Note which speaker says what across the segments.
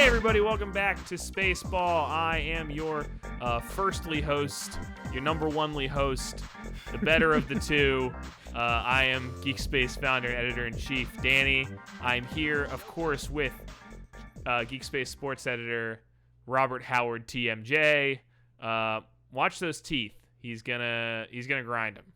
Speaker 1: everybody, welcome back to SpaceBall. I am your firstly host, your number onely host, the better of the two. I am Geek Space founder and editor-in-chief, Danny. I'm here, of course, with Geek Space sports editor, Robert Howard, TMJ. Watch those teeth. He's gonna grind them.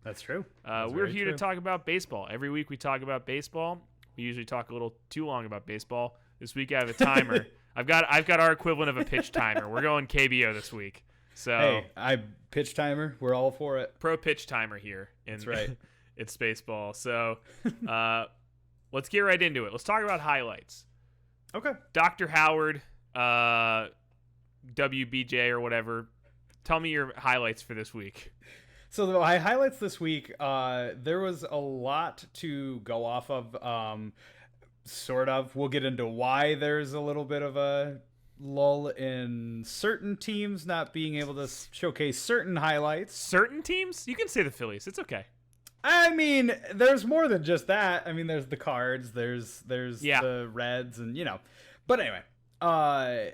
Speaker 2: That's true.
Speaker 1: We're here to talk about baseball. Every week we talk about baseball. We usually talk a little too long about baseball. This week I have a timer. I've got our equivalent of a pitch timer. We're going KBO this week. So
Speaker 2: hey, I pitch timer. We're all for it.
Speaker 1: Pro pitch timer here.
Speaker 2: That's right.
Speaker 1: It's baseball. So let's get right into it. Let's talk about highlights.
Speaker 2: Okay.
Speaker 1: Dr. Howard, WBJ or whatever. Tell me your highlights for this week.
Speaker 2: So the highlights this week, there was a lot to go off of. Sort of. We'll get into why there's a little bit of a lull in certain teams not being able to showcase certain highlights.
Speaker 1: Certain teams? You can say the Phillies. It's okay.
Speaker 2: I mean, there's more than just that. I mean, there's the Cards, there's the Reds, and But anyway.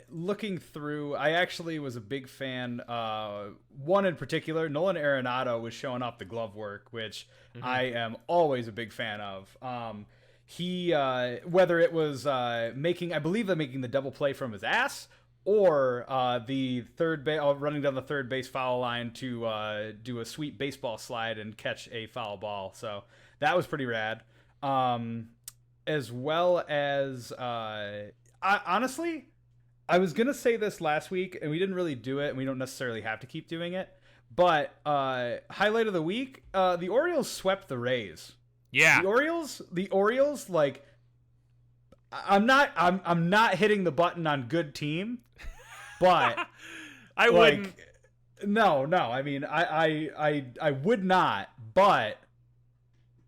Speaker 2: Looking through, I actually was a big fan. One in particular, Nolan Arenado was showing off the glove work, which I am always a big fan of. He, whether it was making the double play from his ass, or the running down the third base foul line to do a sweet baseball slide and catch a foul ball. So that was pretty rad. As well as honestly, I was going to say this last week, and we didn't really do it, and we don't necessarily have to keep doing it. But highlight of the week, the Orioles swept the Rays.
Speaker 1: Yeah.
Speaker 2: The Orioles, like, I'm not hitting the button on good team, but
Speaker 1: I wouldn't.
Speaker 2: No. I mean, I would not, but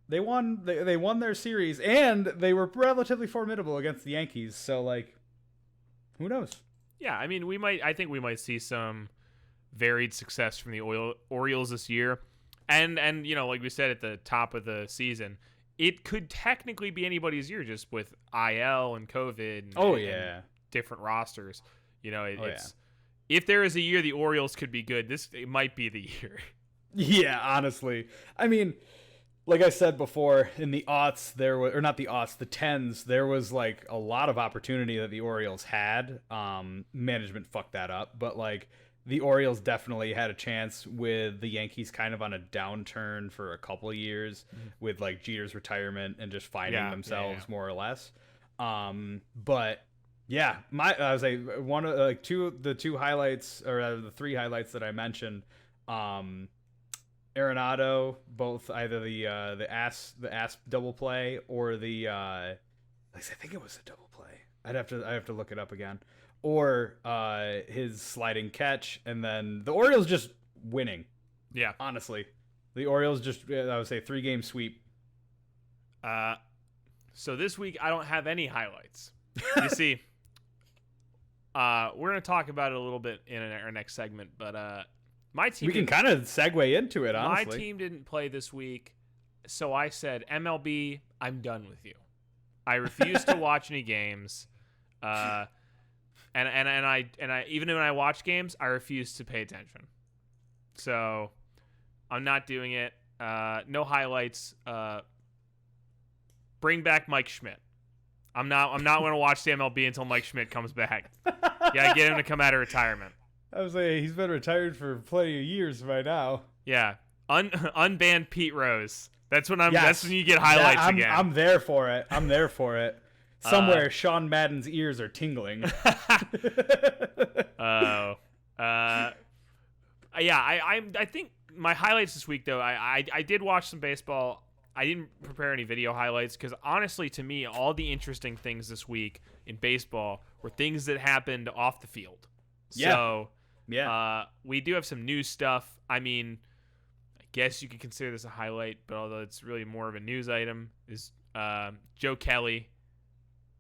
Speaker 2: they won their series, and they were relatively formidable against the Yankees. So, like, who knows?
Speaker 1: Yeah, I mean, I think we might see some varied success from the Orioles this year. And like we said at the top of the season, it could technically be anybody's year just with IL and COVID and different rosters. If there is a year the Orioles could be good, it might be the year.
Speaker 2: Yeah, honestly. I mean, like I said before, in the aughts, the tens, there was like a lot of opportunity that the Orioles had. Management fucked that up, but like the Orioles definitely had a chance with the Yankees kind of on a downturn for a couple of years with like Jeter's retirement and just finding themselves more or less. But yeah, I was like one of like the two highlights or the three highlights that I mentioned. Arenado, both either the ass double play or the I think it was a double play. I have to look it up again. Or his sliding catch, and then the Orioles just winning.
Speaker 1: Yeah,
Speaker 2: honestly, the Orioles just I would say 3-game sweep.
Speaker 1: So this week I don't have any highlights. You see, we're gonna talk about it a little bit in our next segment, but my team.
Speaker 2: We can kind of segue into it, honestly.
Speaker 1: My team didn't play this week, so I said, MLB, I'm done with you. I refuse to watch any games. And I even when I watch games, I refuse to pay attention. So I'm not doing it. No highlights. Bring back Mike Schmidt. I'm not going to watch the MLB until Mike Schmidt comes back. Yeah, get him to come out of retirement.
Speaker 2: I was like, he's been retired for plenty of years by now.
Speaker 1: Yeah, unbanned Pete Rose. That's when That's when you get highlights again.
Speaker 2: I'm there for it. Somewhere, Sean Madden's ears are tingling.
Speaker 1: Yeah. I think my highlights this week, though, I did watch some baseball. I didn't prepare any video highlights because, honestly, to me, all the interesting things this week in baseball were things that happened off the field.
Speaker 2: Yeah.
Speaker 1: So, we do have some news stuff. I mean, I guess you could consider this a highlight, but although it's really more of a news item, is Joe Kelly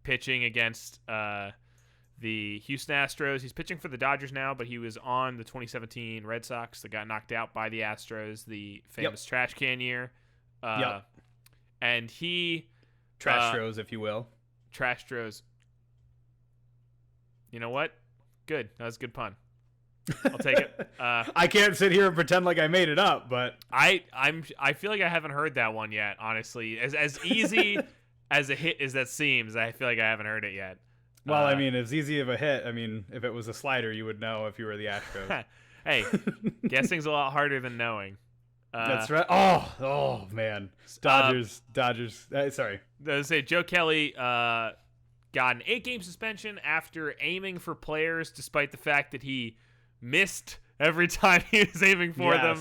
Speaker 1: pitching against the Houston Astros. He's pitching for the Dodgers now, but he was on the 2017 Red Sox that got knocked out by the Astros, the famous trash can year. And he...
Speaker 2: Trash throws, if you will.
Speaker 1: Trash throws. You know what? Good. That was a good pun. I'll take it.
Speaker 2: I can't sit here and pretend like I made it up, but
Speaker 1: I feel like I haven't heard that one yet. Honestly, as easy as a hit as that seems, I feel like I haven't heard it yet.
Speaker 2: Well, I mean, it's easy of a hit. I mean, if it was a slider, you would know if you were the Astros.
Speaker 1: Hey, guessing's a lot harder than knowing.
Speaker 2: That's right. Oh man, Dodgers. Sorry.
Speaker 1: I was say Joe Kelly got an 8-game suspension after aiming for players, despite the fact that he missed every time he was aiming for them.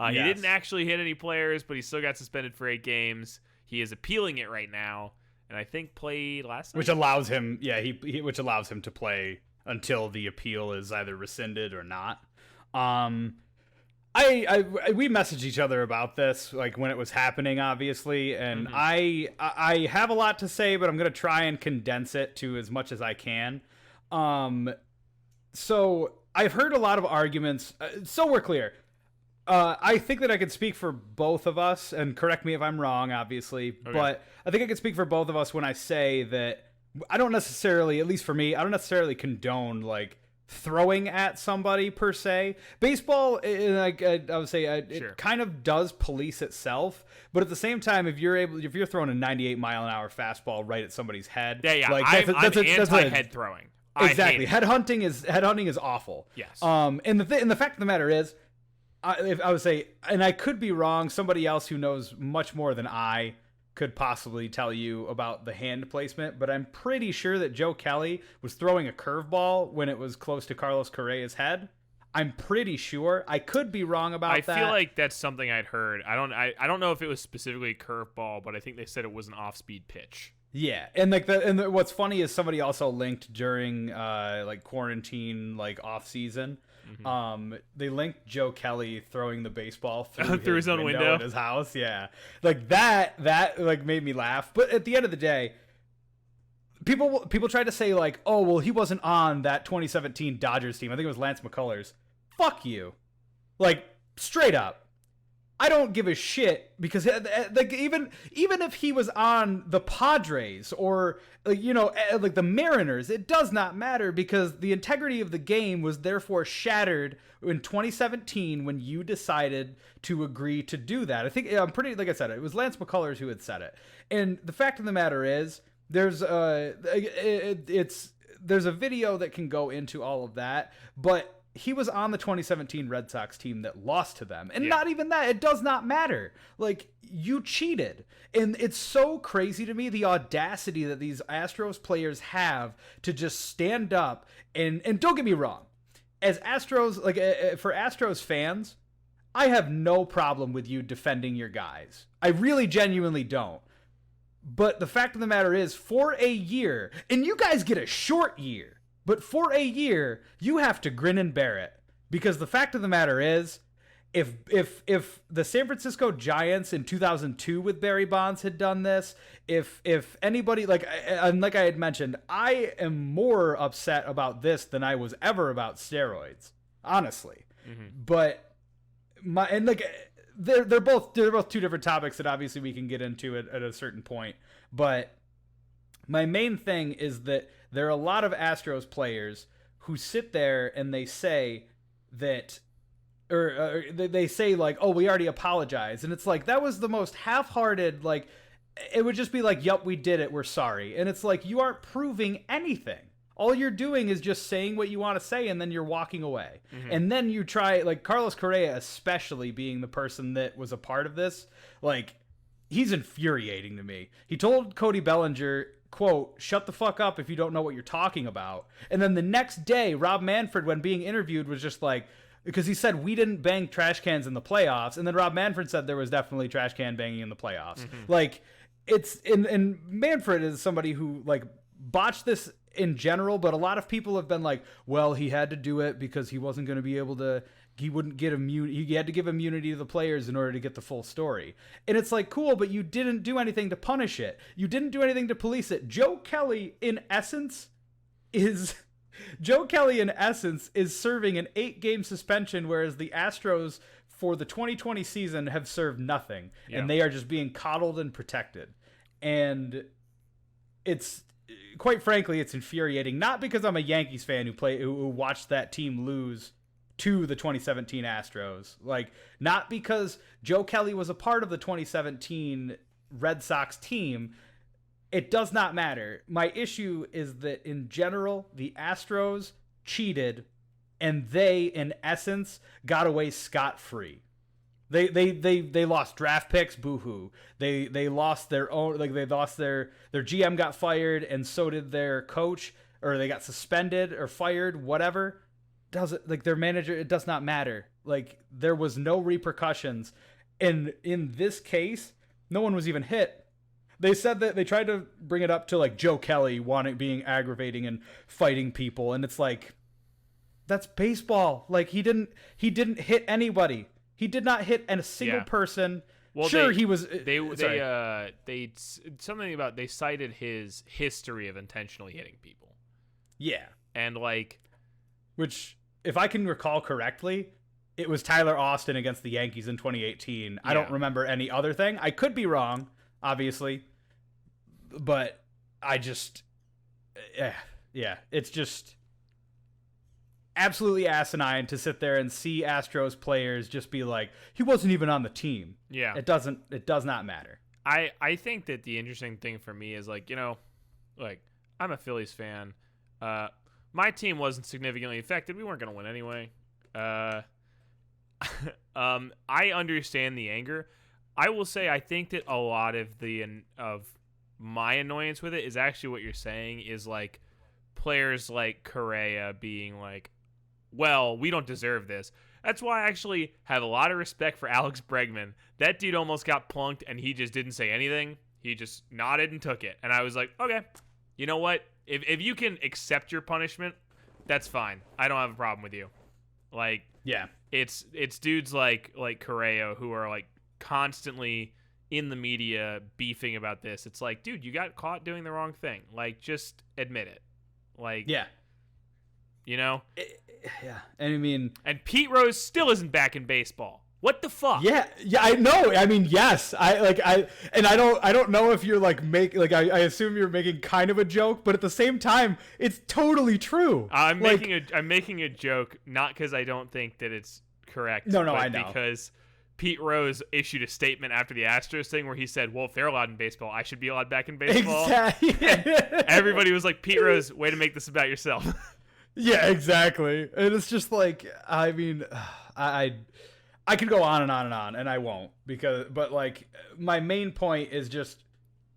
Speaker 1: He didn't actually hit any players, but he still got suspended for 8 games. He is appealing it right now, and I think played last night.
Speaker 2: Which allows him, which allows him to play until the appeal is either rescinded or not. We messaged each other about this, like when it was happening, obviously, and I have a lot to say, but I'm gonna try and condense it to as much as I can. So I've heard a lot of arguments. So we're clear. I think that I could speak for both of us, and correct me if I'm wrong, obviously, but I think I could speak for both of us when I say that I don't necessarily, at least for me, I don't necessarily condone like throwing at somebody per se. Baseball, like I would say, it kind of does police itself, but at the same time, if you're throwing a 98-mile-an-hour fastball right at somebody's head,
Speaker 1: like I'm anti-head throwing.
Speaker 2: Exactly, head hunting is awful.
Speaker 1: Yes.
Speaker 2: And the fact of the matter is, I would say, and I could be wrong, somebody else who knows much more than I could possibly tell you about the hand placement, but I'm pretty sure that Joe Kelly was throwing a curveball when it was close to Carlos Correa's head. I'm pretty sure. I could be wrong about that.
Speaker 1: I feel like that's something I'd heard. I don't know if it was specifically a curveball, but I think they said it was an off-speed pitch.
Speaker 2: Yeah, and what's funny is somebody also linked during like quarantine, like off season. They linked Joe Kelly throwing the baseball through his own window in his house. Yeah, like that like made me laugh. But at the end of the day, people tried to say like, oh well, he wasn't on that 2017 Dodgers team. I think it was Lance McCullers. Fuck you, like straight up. I don't give a shit because like even if he was on the Padres or like the Mariners, it does not matter because the integrity of the game was therefore shattered in 2017 when you decided to agree to do that. I think I'm pretty, like I said, it was Lance McCullers who had said it. And the fact of the matter is there's a video that can go into all of that, but he was on the 2017 Red Sox team that lost to them. And not even that. It does not matter. Like, you cheated. And it's so crazy to me, the audacity that these Astros players have to just stand up. And don't get me wrong. As Astros, like, for Astros fans, I have no problem with you defending your guys. I really genuinely don't. But the fact of the matter is, for a year, and you guys get a short year, but for a year, you have to grin and bear it. Because the fact of the matter is, if the San Francisco Giants in 2002 with Barry Bonds had done this, if anybody, like I had mentioned, I am more upset about this than I was ever about steroids, honestly. But they're both two different topics that obviously we can get into at a certain point. But my main thing is that there are a lot of Astros players who sit there and they say that, or they say like, oh, we already apologized. And it's like, that was the most half-hearted, like, it would just be like, yup, we did it, we're sorry. And it's like, you aren't proving anything. All you're doing is just saying what you want to say and then you're walking away. And then you try, like Carlos Correa especially being the person that was a part of this, like, he's infuriating to me. He told Cody Bellinger, quote, shut the fuck up if you don't know what you're talking about. And then the next day, Rob Manfred, when being interviewed, was just like, because he said we didn't bang trash cans in the playoffs. And then Rob Manfred said there was definitely trash can banging in the playoffs. Like, it's, and Manfred is somebody who, like, botched this in general, but a lot of people have been like, well, he had to do it because he wasn't going to be able to, he wouldn't get immunity. He had to give immunity to the players in order to get the full story. And it's like, cool, but you didn't do anything to punish it. You didn't do anything to police it. Joe Kelly, in essence, is serving an 8-game suspension, whereas the Astros for the 2020 season have served nothing. And they are just being coddled and protected. And it's quite frankly, it's infuriating. Not because I'm a Yankees fan who watched that team lose to the 2017 Astros. Like, not because Joe Kelly was a part of the 2017 Red Sox team. It does not matter. My issue is that in general, the Astros cheated, and they, in essence, got away scot-free. They lost draft picks, boo-hoo. They lost their own, like, they lost their GM got fired, and so did their coach, or they got suspended or fired, whatever. Like, their manager, it does not matter. Like, there was no repercussions. And in this case, no one was even hit. They said that they tried to bring it up to, like, Joe Kelly being aggravating and fighting people, and it's like, that's baseball. Like, he didn't hit anybody. He did not hit a single person. Well, sure, he was.
Speaker 1: They something about, they cited his history of intentionally hitting people.
Speaker 2: Yeah,
Speaker 1: and like,
Speaker 2: which, if I can recall correctly, it was Tyler Austin against the Yankees in 2018. Yeah. I don't remember any other thing. I could be wrong, obviously, but I just, it's just absolutely asinine to sit there and see Astros players just be like, he wasn't even on the team.
Speaker 1: Yeah.
Speaker 2: It does not matter.
Speaker 1: I think that the interesting thing for me is, like, like, I'm a Phillies fan. My team wasn't significantly affected. We weren't going to win anyway. I understand the anger. I will say, I think that a lot of my annoyance with it is actually what you're saying, is like players like Correa being like, well, we don't deserve this. That's why I actually have a lot of respect for Alex Bregman. That dude almost got plunked, and he just didn't say anything. He just nodded and took it. And I was like, okay, you know what? If you can accept your punishment, that's fine. I don't have a problem with you. Like,
Speaker 2: yeah,
Speaker 1: it's dudes like Correa who are like constantly in the media beefing about this. It's like, dude, you got caught doing the wrong thing. Like, just admit it. Like,
Speaker 2: yeah.
Speaker 1: Yeah.
Speaker 2: And I mean,
Speaker 1: and Pete Rose still isn't back in baseball. What the fuck?
Speaker 2: Yeah, I know. I mean, yes. I don't know if you're like I assume you're making kind of a joke, but at the same time, it's totally true.
Speaker 1: I'm making a joke, not because I don't think that it's correct.
Speaker 2: No,
Speaker 1: but
Speaker 2: I know.
Speaker 1: Because Pete Rose issued a statement after the Astros thing where he said, well, if they're allowed in baseball, I should be allowed back in baseball.
Speaker 2: Exactly.
Speaker 1: Everybody was like, Pete Rose, way to make this about yourself.
Speaker 2: Yeah, exactly. And it's just like, I mean, I could go on and on and on, and I won't, but like, my main point is just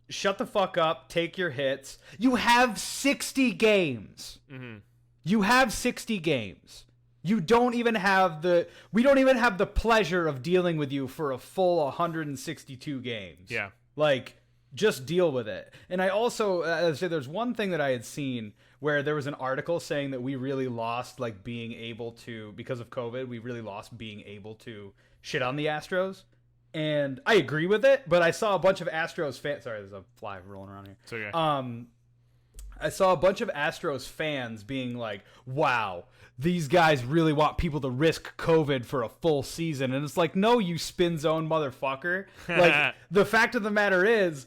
Speaker 2: shut the fuck up, take your hits. You have 60 games.
Speaker 1: Mm-hmm.
Speaker 2: You have 60 games. We don't even have the pleasure of dealing with you for a full 162 games.
Speaker 1: Yeah.
Speaker 2: Like, just deal with it. And I also say there's one thing that I had seen where there was an article saying that we really lost, like, being able to, because of COVID, we really lost being able to shit on the Astros. And I agree with it, but I saw a bunch of Astros fans. Sorry, there's a fly rolling around here.
Speaker 1: It's okay.
Speaker 2: I saw a bunch of Astros fans being like, wow, these guys really want people to risk COVID for a full season. And it's like, no, you spin zone motherfucker. Like, the fact of the matter is,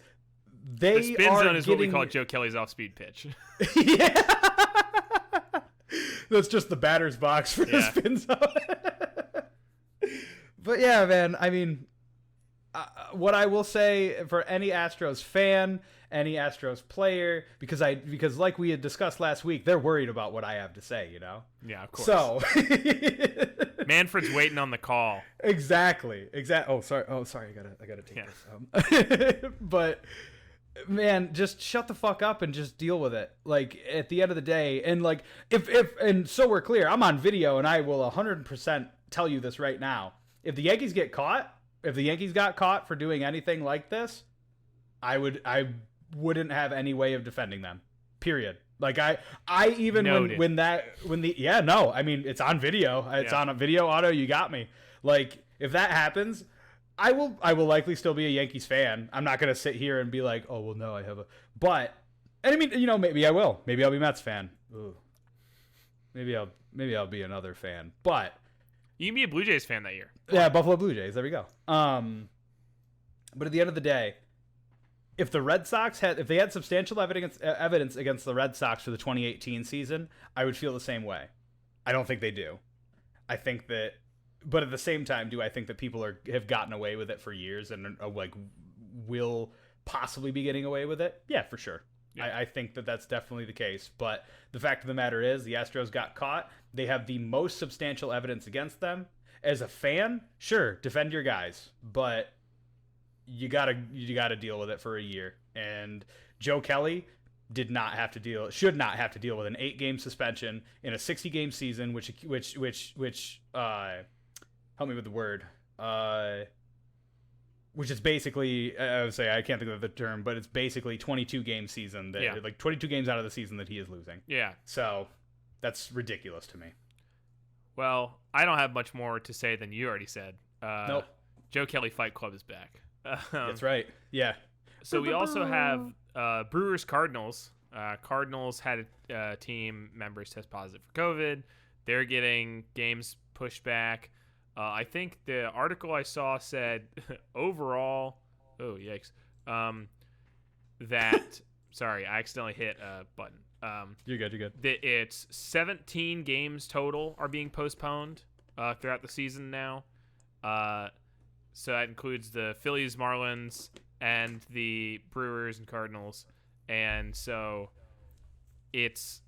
Speaker 2: the
Speaker 1: spin zone is what we call Joe Kelly's off-speed pitch.
Speaker 2: Yeah. That's just the batter's box for the spin zone. But yeah, man, I mean, what I will say for any Astros fan, any Astros player, because like we had discussed last week, they're worried about what I have to say, you know?
Speaker 1: Yeah, of course.
Speaker 2: So
Speaker 1: Manfred's waiting on the call.
Speaker 2: Exactly. Oh, sorry. I gotta take this. But man, just shut the fuck up and just deal with it. Like, at the end of the day, and like, and so we're clear, I'm on video, and I will 100% tell you this right now. If the Yankees got caught for doing anything like this, I wouldn't have any way of defending them. Period. Like, I even I mean, it's on video. It's on a video auto. You got me. Like, if that happens, I will likely still be a Yankees fan. I'm not gonna sit here and be like, oh well, no, I have a. But, and I mean, you know, maybe I will. Maybe I'll be Mets fan. Ooh. Maybe I'll be another fan. But
Speaker 1: you can be a Blue Jays fan that year.
Speaker 2: Yeah, Buffalo Blue Jays. There we go. But at the end of the day, if the Red Sox if they had substantial evidence against the Red Sox for the 2018 season, I would feel the same way. I don't think they do. I think that, but at the same time, do I think that people have gotten away with it for years and like will possibly be getting away with it? Yeah, for sure. Yeah. I think that that's definitely the case. But the fact of the matter is, the Astros got caught. They have the most substantial evidence against them. As a fan, sure, defend your guys, but you gotta deal with it for a year. And Joe Kelly should not have to deal with an 8-game suspension in a 60-game season, which help me with the word, which is basically, I would say, I can't think of the term, but it's basically 22-game season like 22 games out of the season that he is losing.
Speaker 1: Yeah.
Speaker 2: So that's ridiculous to me.
Speaker 1: Well, I don't have much more to say than you already said.
Speaker 2: Nope.
Speaker 1: Joe Kelly Fight Club is back.
Speaker 2: That's right. Yeah.
Speaker 1: So we also have Brewers Cardinals. Cardinals had team members test positive for COVID. They're getting games pushed back. I think the article I saw said overall, oh yikes, that sorry, I accidentally hit a button.
Speaker 2: You're good.
Speaker 1: That it's 17 games total are being postponed throughout the season now. So that includes the Phillies, Marlins, and the Brewers and Cardinals. And so it's,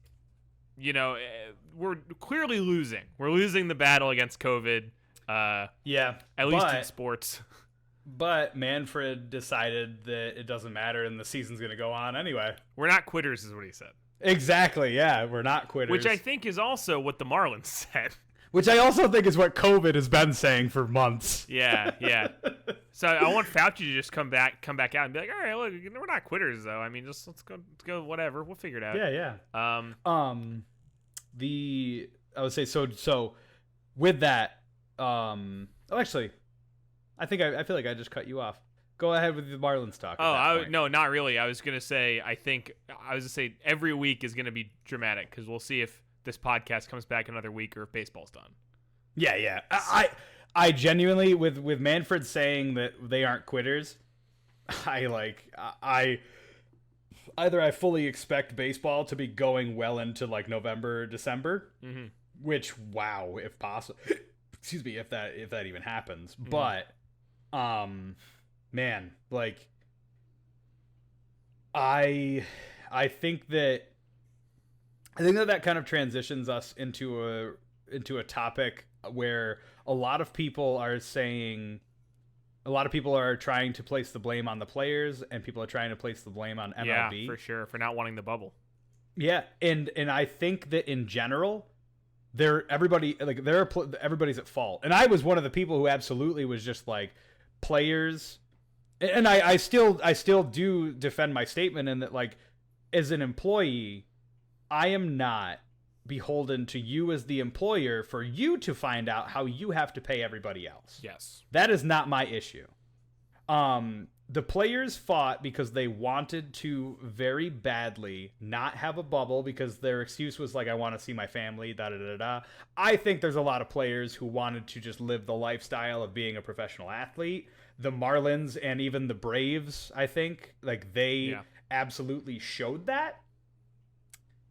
Speaker 1: we're clearly losing. We're losing the battle against COVID.
Speaker 2: Yeah.
Speaker 1: At least in sports.
Speaker 2: But Manfred decided that it doesn't matter and the season's going to go on anyway.
Speaker 1: We're not quitters is what he said.
Speaker 2: Exactly, yeah. We're not quitters.
Speaker 1: Which I think is also what the Marlins said.
Speaker 2: Which I also think is what COVID has been saying for months.
Speaker 1: Yeah. So I want Fauci to just come back out and be like, all right, look, we're not quitters though. I mean, let's go, whatever. We'll figure it out.
Speaker 2: Yeah. I would say so with that. Actually, I feel like I just cut you off. Go ahead with the Marlins talk.
Speaker 1: No, not really. I was gonna say every week is gonna be dramatic because we'll see if this podcast comes back another week or if baseball's done.
Speaker 2: Yeah. I genuinely, with Manfred saying that they aren't quitters, I fully expect baseball to be going well into like November, December, which, wow, if possible, excuse me, if that even happens. But, man, like, I think that kind of transitions us into a topic where a lot of people are trying to place the blame on the players and people are trying to place the blame on MLB.
Speaker 1: Yeah, for sure, for not wanting the bubble.
Speaker 2: Yeah, and I think that in general, everybody's at fault. And I was one of the people who absolutely was just like players, and I still do defend my statement in that, like, as an employee, I am not beholden to you as the employer for you to find out how you have to pay everybody else.
Speaker 1: Yes.
Speaker 2: That is not my issue. The players fought because they wanted to very badly not have a bubble because their excuse was like, I want to see my family, da-da-da-da. I think there's a lot of players who wanted to just live the lifestyle of being a professional athlete. The Marlins and even the Braves, I think, like, they absolutely showed that.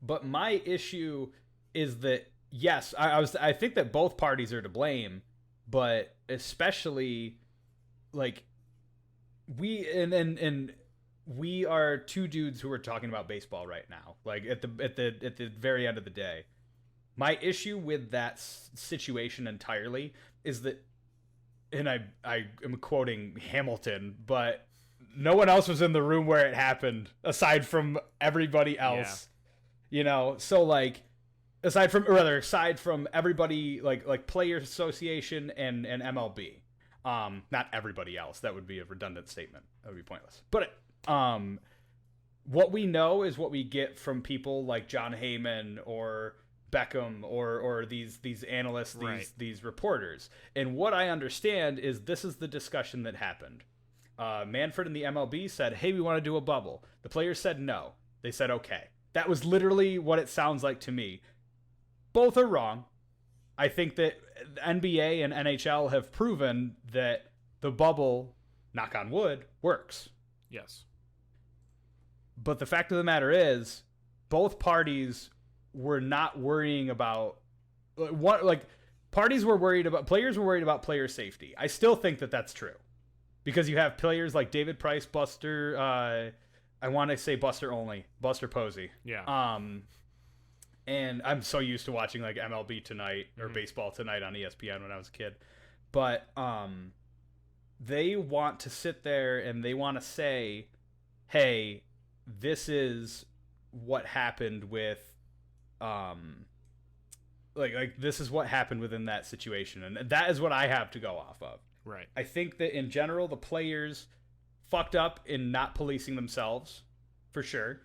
Speaker 2: But my issue is that, yes, I think that both parties are to blame, but especially, like, we are two dudes who are talking about baseball right now, like at the very end of the day. My issue with that situation entirely is that, and I am quoting Hamilton, but no one else was in the room where it happened aside from everybody else. Yeah. So like, aside from everybody, like Players Association and MLB. Not everybody else. That would be a redundant statement. That would be pointless. But what we know is what we get from people like John Heyman or Beckham or these analysts, these reporters. And what I understand is this is the discussion that happened. Manfred and the MLB said, hey, we want to do a bubble. The players said no. They said okay. That was literally what it sounds like to me. Both are wrong. I think that NBA and NHL have proven that the bubble, knock on wood, works.
Speaker 1: Yes.
Speaker 2: But the fact of the matter is, both parties were not worrying about players were worried about player safety. I still think that that's true, because you have players like David Price, Buster. I want to say Buster Posey.
Speaker 1: Yeah.
Speaker 2: And I'm so used to watching like MLB Tonight or Baseball Tonight on ESPN when I was a kid, but they want to sit there and they want to say, hey, this is what happened with this is what happened within that situation, and that is what I have to go off of.
Speaker 1: Right.
Speaker 2: I think that in general the players fucked up in not policing themselves, for sure.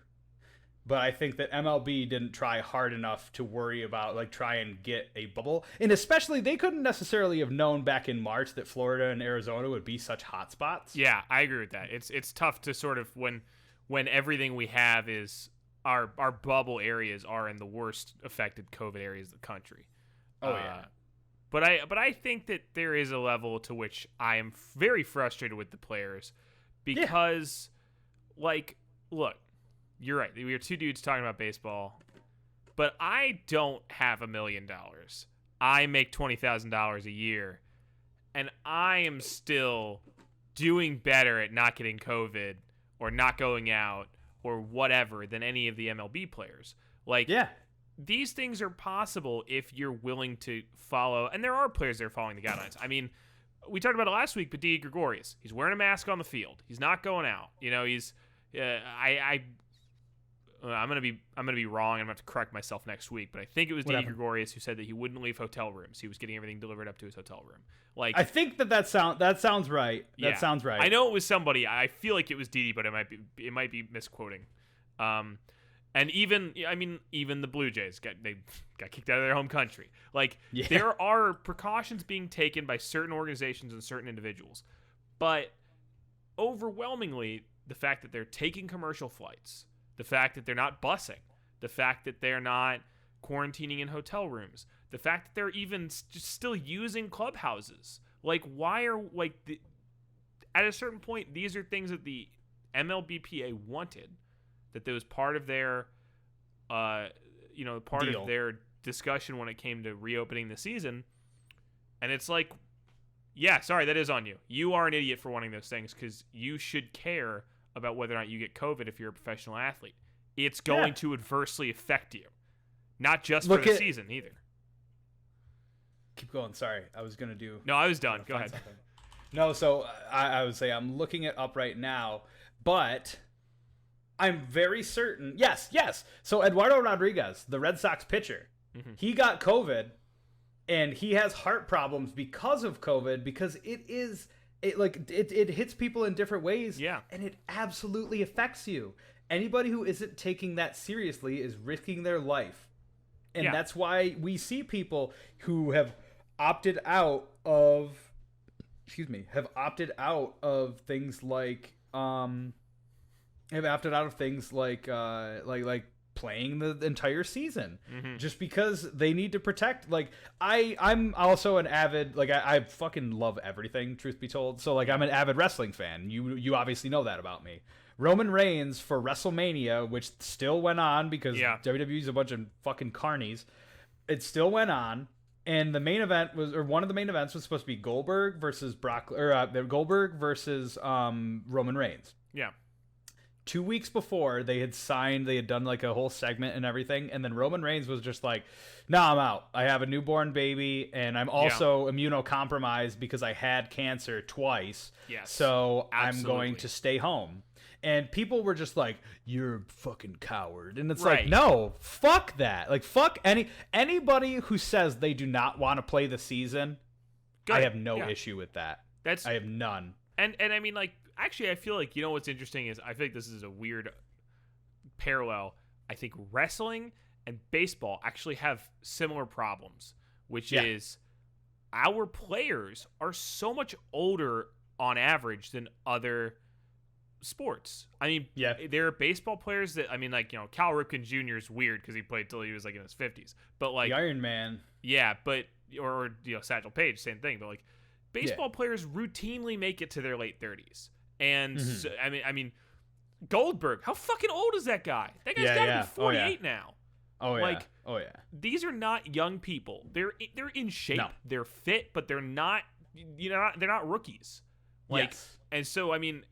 Speaker 2: But I think that MLB didn't try hard enough to worry about, try and get a bubble. And especially, they couldn't necessarily have known back in March that Florida and Arizona would be such hot spots.
Speaker 1: Yeah, I agree with that. It's tough to sort of, when everything we have is our bubble areas are in the worst affected COVID areas of the country.
Speaker 2: Oh, yeah.
Speaker 1: But I think that there is a level to which I am very frustrated with the players because, look, you're right. We are two dudes talking about baseball, but I don't have $1 million. I make $20,000 a year, and I am still doing better at not getting COVID or not going out or whatever than any of the MLB players. These things are possible if you're willing to follow, and there are players that are following the guidelines. I mean, we talked about it last week, but Didi Gregorius, he's wearing a mask on the field. He's not going out. He's I'm gonna be wrong. I'm gonna have to correct myself next week, but I think it was Didi Gregorius who said that he wouldn't leave hotel rooms. He was getting everything delivered up to his hotel room.
Speaker 2: I think that sounds right. That sounds right.
Speaker 1: I know it was somebody. I feel like it was Didi, but it might be misquoting. And even the Blue Jays got kicked out of their home country. There are precautions being taken by certain organizations and certain individuals, but overwhelmingly, the fact that they're taking commercial flights, the fact that they're not busing, the fact that they're not quarantining in hotel rooms, the fact that they're even just still using clubhouses. At a certain point, these are things that the MLBPA wanted, that was part of their, of their discussion when it came to reopening the season. And it's like, yeah, sorry, that is on you. You are an idiot for wanting those things, because you should care about whether or not you get COVID if you're a professional athlete. It's going to adversely affect you. Not just for the season, either.
Speaker 2: Keep going. Sorry. I was going to do...
Speaker 1: No, I was done. Go ahead.
Speaker 2: Something. No, so I would say I'm looking it up right now, but I'm very certain... Yes. So Eduardo Rodriguez, the Red Sox pitcher, he got COVID, and he has heart problems because of COVID, because it hits people in different ways, and it absolutely affects you. Anybody who isn't taking that seriously is risking their life. And that's why we see people who have opted out of things like playing the entire season, just because they need to protect. I'm also an avid, I fucking love everything, truth be told. So I'm an avid wrestling fan. You obviously know that about me. Roman Reigns for WrestleMania, which still went on because WWE's a bunch of fucking carnies. It still went on, and the main event one of the main events was supposed to be Goldberg versus Goldberg versus Roman Reigns.
Speaker 1: Yeah.
Speaker 2: 2 weeks before, they had done a whole segment and everything, and then Roman Reigns was just like, "Nah, I'm out. I have a newborn baby, and I'm also immunocompromised because I had cancer twice.
Speaker 1: Yes,
Speaker 2: so I'm going to stay home." And people were just like, "You're a fucking coward." And it's like, no, fuck that. Fuck anybody who says they do not want to play the season. I have no issue with that. I have none.
Speaker 1: And I mean, actually, I feel like, what's interesting is, I feel like this is a weird parallel. I think wrestling and baseball actually have similar problems, which is our players are so much older on average than other sports. I mean, there are baseball players that, Cal Ripken Jr. is weird because he played till he was in his 50s. But
Speaker 2: the Iron Man.
Speaker 1: Yeah, but, or Satchel Paige, same thing. But baseball players routinely make it to their late 30s. And Goldberg. How fucking old is that guy? That guy's got to be 48 now.
Speaker 2: Oh yeah.
Speaker 1: Like,
Speaker 2: oh yeah.
Speaker 1: These are not young people. They're in shape. No. They're fit, but they're not. They're not rookies. Like, yes. And so I mean,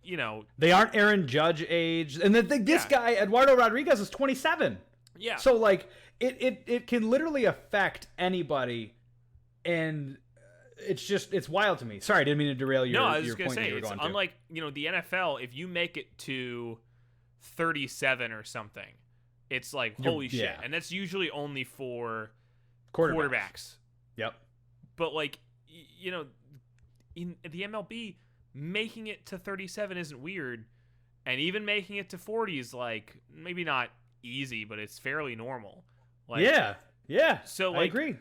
Speaker 2: they aren't Aaron Judge age, and this guy Eduardo Rodriguez is 27.
Speaker 1: Yeah.
Speaker 2: So like, it can literally affect anybody, and it's wild to me. Sorry, I didn't mean to derail your.
Speaker 1: No, I was just
Speaker 2: gonna
Speaker 1: say it's unlike the NFL. If you make it to 37 or something, it's like holy shit, and that's usually only for quarterbacks.
Speaker 2: Yep.
Speaker 1: But like, in the MLB, making it to 37 isn't weird, and even making it to 40 is like maybe not easy, but it's fairly normal. Like,
Speaker 2: yeah.
Speaker 1: So like,
Speaker 2: I agree.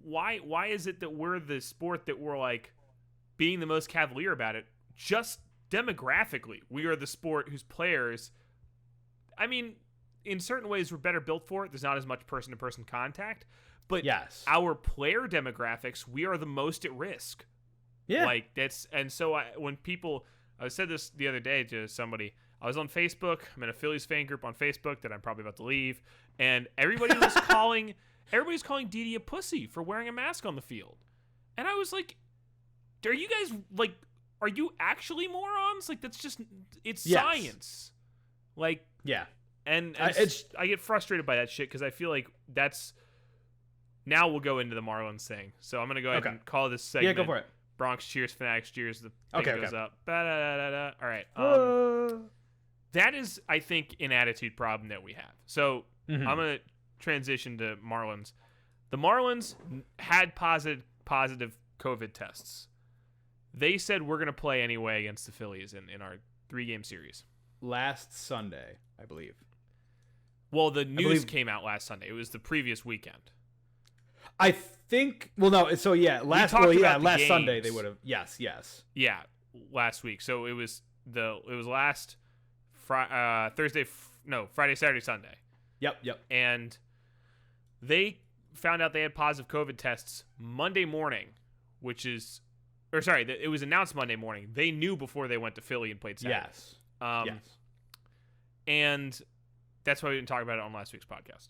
Speaker 1: Why is it that we're the sport that we're like being the most cavalier about it? Just demographically, we are the sport whose players, I mean, in certain ways we're better built for it. There's not as much person-to-person contact, but
Speaker 2: yes,
Speaker 1: our player demographics, we are the most at risk.
Speaker 2: Yeah,
Speaker 1: like that's, and so I said this the other day to somebody. I was on Facebook. I'm in a Phillies fan group on Facebook that I'm probably about to leave, and everybody was everybody's calling Didi a pussy for wearing a mask on the field, and I was like, "Are you guys like? Are you actually morons? Like that's just it's science." Like and I get frustrated by that shit because I feel like that's. Now we'll go into the Marlins thing, so I'm gonna go ahead and call this segment.
Speaker 2: Yeah, go for it.
Speaker 1: Bronx cheers, Fanatics cheers. The thing goes up. All right. That is, I think, an attitude problem that we have. So I'm going to transition to Marlins. The Marlins had positive COVID tests. They said we're going to play anyway against the Phillies in our 3-game series.
Speaker 2: Last Sunday, I believe.
Speaker 1: Well, the news came out last Sunday. It was the previous weekend.
Speaker 2: I think. Well, no. So yeah, last Sunday they would have. Yes.
Speaker 1: Yeah, last week. So it was last Friday, Saturday, Sunday.
Speaker 2: Yep.
Speaker 1: And they found out they had positive COVID tests Monday morning, it was announced Monday morning. They knew before they went to Philly and played Saturday.
Speaker 2: Yes.
Speaker 1: And that's why we didn't talk about it on last week's podcast,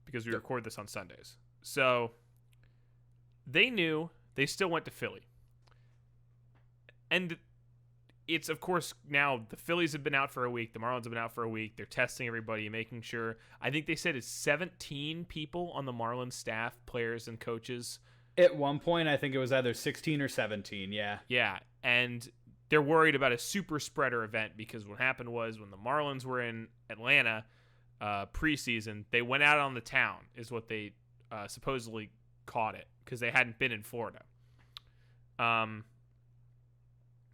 Speaker 1: because we record this on Sundays. So they knew. They still went to Philly. And it's, of course, now the Phillies have been out for a week. The Marlins have been out for a week. They're testing everybody, making sure. I think they said it's 17 people on the Marlins staff, players and coaches.
Speaker 2: At one point, I think it was either 16 or 17, yeah.
Speaker 1: Yeah, and they're worried about a super spreader event because what happened was when the Marlins were in Atlanta preseason, they went out on the town, is what they supposedly caught it, because they hadn't been in Florida.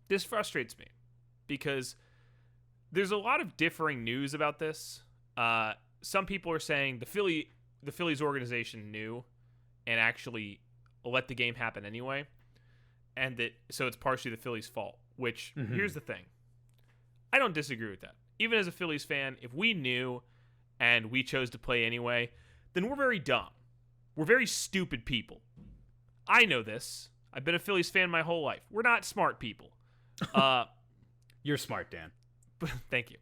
Speaker 1: This frustrates me because there's a lot of differing news about this. Some people are saying the Phillies organization knew and actually let the game happen anyway, and so it's partially the Phillies' fault. Which here's the thing, I don't disagree with that. Even as a Phillies fan, if we knew and we chose to play anyway, then we're very dumb. We're very stupid people. I know this. I've been a Phillies fan my whole life. We're not smart people.
Speaker 2: You're smart, Dan.
Speaker 1: Thank you.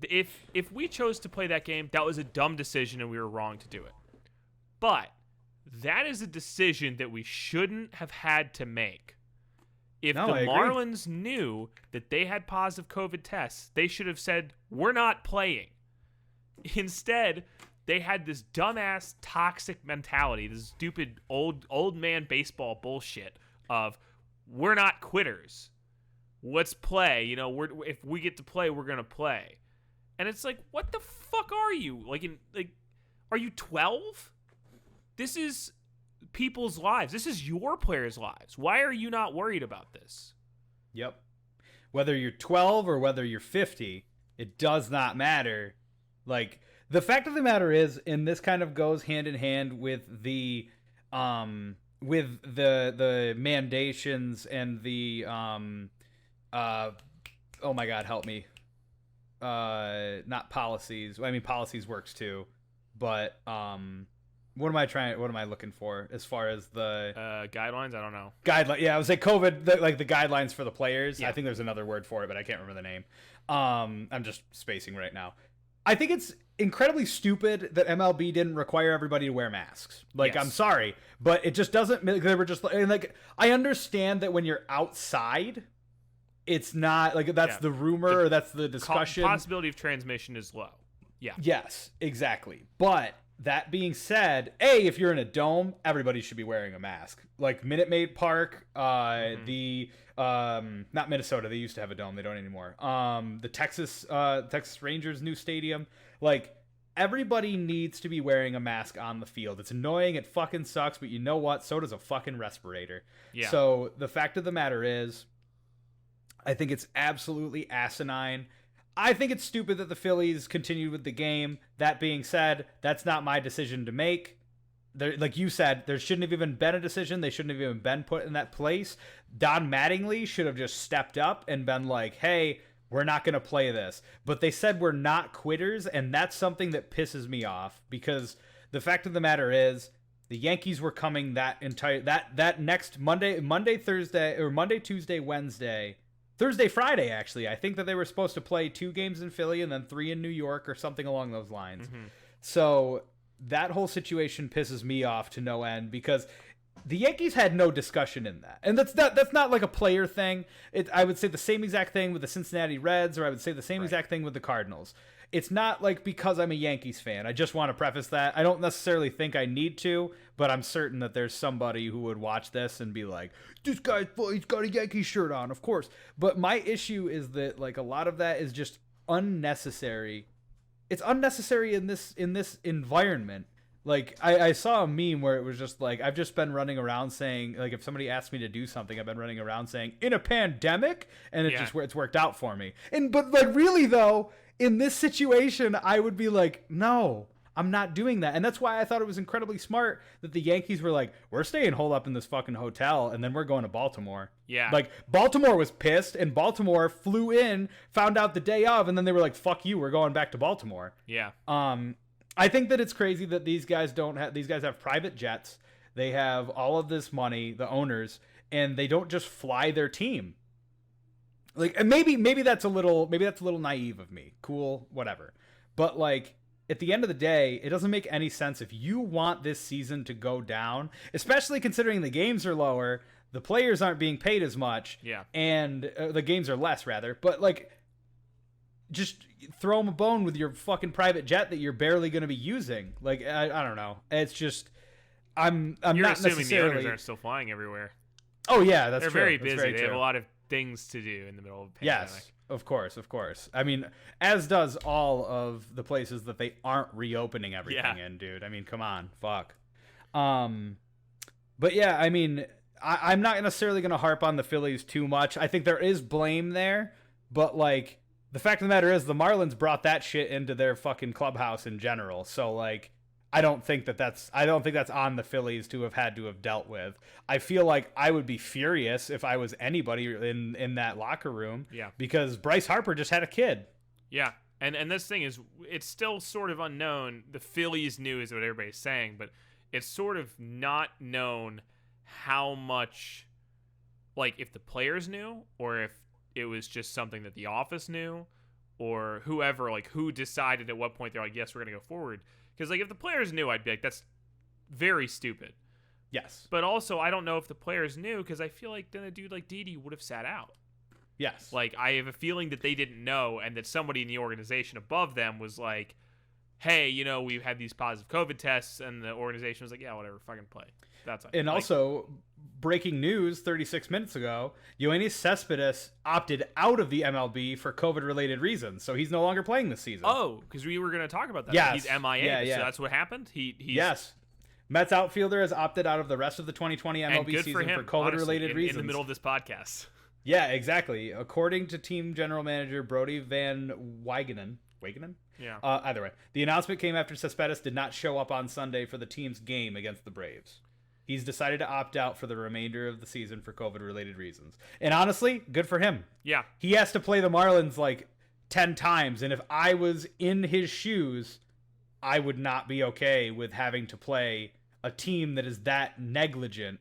Speaker 1: If we chose to play that game, that was a dumb decision and we were wrong to do it. But that is a decision that we shouldn't have had to make. If the Marlins knew that they had positive COVID tests, they should have said, we're not playing. Instead, they had this dumbass toxic mentality, this stupid old man baseball bullshit of, we're not quitters. Let's play. If we get to play, we're gonna play. And it's like, what the fuck are you? Are you 12? This is people's lives. This is your players' lives. Why are you not worried about this?
Speaker 2: Yep. Whether you're 12 or whether you're 50, it does not matter. Like, the fact of the matter is, and this kind of goes hand in hand with the mandations and the oh my god, help me. Not policies. I mean, policies works too, but What am I looking for as far as the
Speaker 1: guidelines? I don't know.
Speaker 2: Guideline. Yeah, I would say COVID, the guidelines for the players.
Speaker 1: Yeah.
Speaker 2: I think there's another word for it, but I can't remember the name. I'm just spacing right now. I think it's incredibly stupid that MLB didn't require everybody to wear masks. Like,
Speaker 1: Yes.
Speaker 2: I'm sorry, but it just doesn't. They were just like, I understand that when you're outside, it's not like that's the rumor or that's the discussion.
Speaker 1: Possibility of transmission is low. Yeah.
Speaker 2: Yes, exactly. But that being said, if you're in a dome, everybody should be wearing a mask. Like Minute Maid Park, the not Minnesota, they used to have a dome, they don't anymore. The Texas Rangers new stadium, like everybody needs to be wearing a mask on the field. It's annoying, it fucking sucks, but you know what? So does a fucking respirator.
Speaker 1: Yeah.
Speaker 2: So the fact of the matter is, I think it's absolutely asinine. I think it's stupid that the Phillies continued with the game. That being said, that's not my decision to make. Like you said, there shouldn't have even been a decision. They shouldn't have even been put in that place. Don Mattingly should have just stepped up and been like, hey, we're not going to play this. But they said we're not quitters, and that's something that pisses me off because the fact of the matter is the Yankees were coming that next Monday, Tuesday, Wednesday, Thursday, Friday, actually. I think that they were supposed to play 2 games in Philly and then 3 in New York or something along those lines. Mm-hmm. So that whole situation pisses me off to no end because the Yankees had no discussion in that. And that's not like a player thing. I would say the same exact thing with the Cincinnati Reds, or I would say the same exact thing with the Cardinals. It's not like because I'm a Yankees fan. I just want to preface that. I don't necessarily think I need to, but I'm certain that there's somebody who would watch this and be like, this guy's he's got a Yankees shirt on, of course. But my issue is that like a lot of that is just unnecessary. It's unnecessary in this environment. Like I saw a meme where it was just like, I've just been running around saying, like, if somebody asked me to do something, I've been running around saying in a pandemic, and it's worked out for me. But like really though, in this situation, I would be like, no, I'm not doing that. And that's why I thought it was incredibly smart that the Yankees were like, we're staying holed up in this fucking hotel, and then we're going to Baltimore.
Speaker 1: Yeah.
Speaker 2: Like, Baltimore was pissed, and Baltimore flew in, found out the day of, and then they were like, fuck you, we're going back to Baltimore.
Speaker 1: Yeah.
Speaker 2: I think that it's crazy that these guys have private jets. They have all of this money, the owners, and they don't just fly their team. Like, and maybe that's a little naive of me. Cool, whatever. But like at the end of the day, it doesn't make any sense if you want this season to go down, especially considering the games are lower, the players aren't being paid as much, and the games are less rather. But like, just throw them a bone with your fucking private jet that you're barely going to be using. Like, I don't know. It's just I'm
Speaker 1: You're
Speaker 2: not
Speaker 1: assuming
Speaker 2: necessarily.
Speaker 1: the owners aren't still flying everywhere.
Speaker 2: Oh yeah, that's
Speaker 1: They're
Speaker 2: true.
Speaker 1: very
Speaker 2: That's
Speaker 1: busy.
Speaker 2: very
Speaker 1: They
Speaker 2: true.
Speaker 1: have a lot of things to do in the middle of a pandemic.
Speaker 2: Yes, of course. I mean, as does all of the places that they aren't reopening everything in, dude. I mean, come on, fuck. But yeah, I mean, I'm not necessarily going to harp on the Phillies too much. I think there is blame there, but like, the fact of the matter is the Marlins brought that shit into their fucking clubhouse in general. So like, I don't think that's on the Phillies to have dealt with. I feel like I would be furious if I was anybody in that locker room.
Speaker 1: Yeah.
Speaker 2: Because Bryce Harper just had a kid.
Speaker 1: Yeah. And this thing is, it's still sort of unknown. The Phillies knew is what everybody's saying, but it's sort of not known how much, like, if the players knew or if it was just something that the office knew or whoever, like, who decided at what point they're like, yes, we're going to go forward. Because, like, if the players knew, I'd be like, that's very stupid.
Speaker 2: Yes.
Speaker 1: But also, I don't know if the players knew, because I feel like then a dude like Didi would have sat out.
Speaker 2: Yes.
Speaker 1: Like, I have a feeling that they didn't know, and that somebody in the organization above them was like, hey, you know, we've had these positive COVID tests, and the organization was like, yeah, whatever, fucking play. That's fine.
Speaker 2: And
Speaker 1: like,
Speaker 2: also, breaking news 36 minutes ago, Yoenis Cespedes opted out of the MLB for COVID-related reasons, so he's no longer playing this season.
Speaker 1: Oh, because we were going to talk about that.
Speaker 2: Yes.
Speaker 1: He's MIA,
Speaker 2: Yeah.
Speaker 1: so that's what happened? He's
Speaker 2: Yes. Mets outfielder has opted out of the rest of the 2020 MLB season for COVID-related reasons.
Speaker 1: In the middle of this podcast.
Speaker 2: Yeah, exactly. According to team general manager Brody Van Wagenen.
Speaker 1: Yeah.
Speaker 2: Either way, the announcement came after Cespedes did not show up on Sunday for the team's game against the Braves. He's decided to opt out for the remainder of the season for COVID-related reasons. And honestly, good for him.
Speaker 1: Yeah.
Speaker 2: He has to play the Marlins like 10 times, and if I was in his shoes, I would not be okay with having to play a team that is that negligent.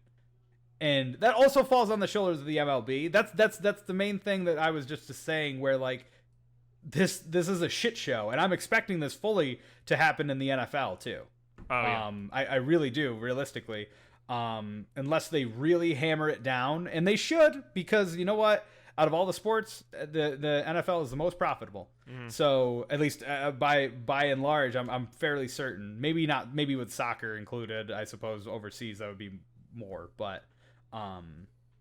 Speaker 2: And that also falls on the shoulders of the MLB. That's the main thing that I was just saying, where like this is a shit show, and I'm expecting this fully to happen in the NFL too.
Speaker 1: Oh, yeah.
Speaker 2: I really do, realistically. Unless they really hammer it down, and they should, because you know what? Out of all the sports, the NFL is the most profitable. Mm. So at least by and large, I'm fairly certain. Maybe with soccer included, I suppose overseas that would be more, but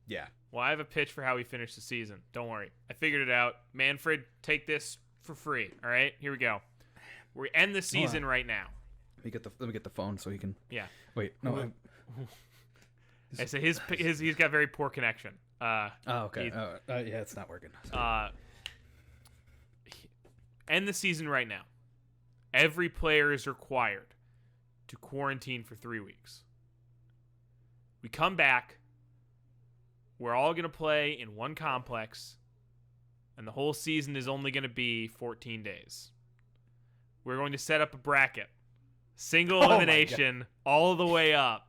Speaker 2: yeah.
Speaker 1: Well, I have a pitch for how we finish the season. Don't worry, I figured it out. Manfred, take this for free. All right, here we go. We end the season right now.
Speaker 2: Let me get the phone so he can.
Speaker 1: Yeah.
Speaker 2: Wait. No.
Speaker 1: I say he's got very poor connection.
Speaker 2: Okay. Yeah, it's not working.
Speaker 1: End the season right now. Every player is required to quarantine for 3 weeks. We come back. We're all going to play in one complex, and the whole season is only going to be 14 days. We're going to set up a bracket. Single elimination all the way up.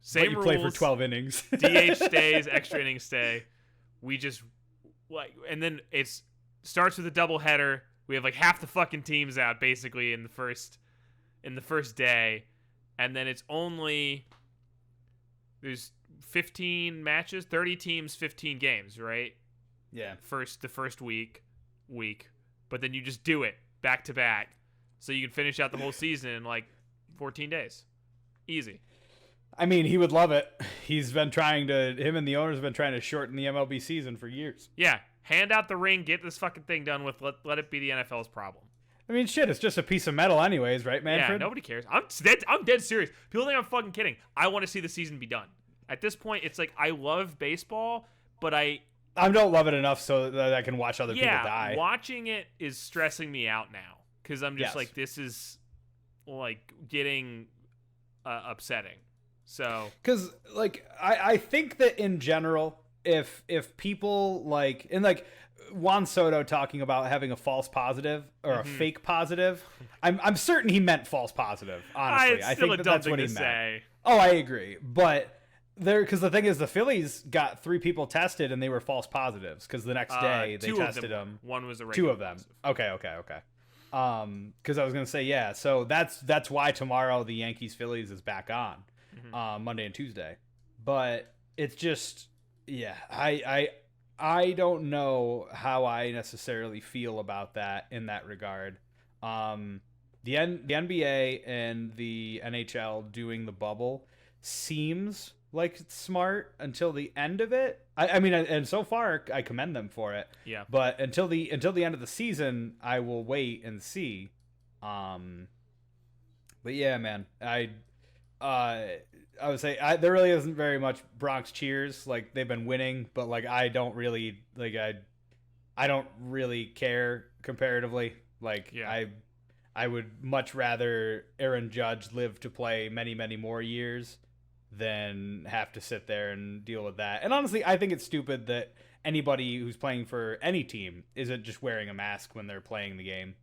Speaker 1: Same
Speaker 2: you
Speaker 1: rules.
Speaker 2: Play for 12 innings.
Speaker 1: DH stays, extra innings stay. We just and then it starts with a doubleheader. We have like half the fucking teams out basically in the first day, and then it's only there's 15 matches, 30 teams, 15 games, right?
Speaker 2: Yeah.
Speaker 1: The first week, but then you just do it back to back, so you can finish out the whole season in like 14 days, easy.
Speaker 2: I mean, he would love it. Him and the owners have been trying to shorten the MLB season for years.
Speaker 1: Yeah, hand out the ring, get this fucking thing done with. Let it be the NFL's problem.
Speaker 2: I mean, shit, it's just a piece of metal anyways, right, Manfred?
Speaker 1: Yeah, nobody cares. I'm dead serious. People think I'm fucking kidding. I want to see the season be done. At this point, it's like I love baseball, but I
Speaker 2: don't love it enough so that I can watch other people die.
Speaker 1: Yeah, watching it is stressing me out now because I'm just like, this is like getting upsetting. So,
Speaker 2: because like I think that in general, if people like Juan Soto talking about having a false positive or a fake positive, I'm certain he meant false positive. Honestly, I think that's what he meant. Oh, I agree, but because the thing is, the Phillies got 3 people tested and they were false positives because the next day they tested them.
Speaker 1: One was a
Speaker 2: regular 2 of them. Positive. Okay. Because I was gonna say so that's why tomorrow the Yankees-Phillies is back on. Monday and Tuesday, but it's just I don't know how I necessarily feel about that in that regard. The NBA and the NHL doing the bubble seems like it's smart until the end of it. I mean, and so far I commend them for it.
Speaker 1: Yeah.
Speaker 2: But until the end of the season, I will wait and see. But yeah, man, I would say there really isn't very much Bronx cheers. Like, they've been winning, but like I don't really care comparatively. Like, yeah. I would much rather Aaron Judge live to play many, many more years than have to sit there and deal with that. And honestly, I think it's stupid that anybody who's playing for any team isn't just wearing a mask when they're playing the game.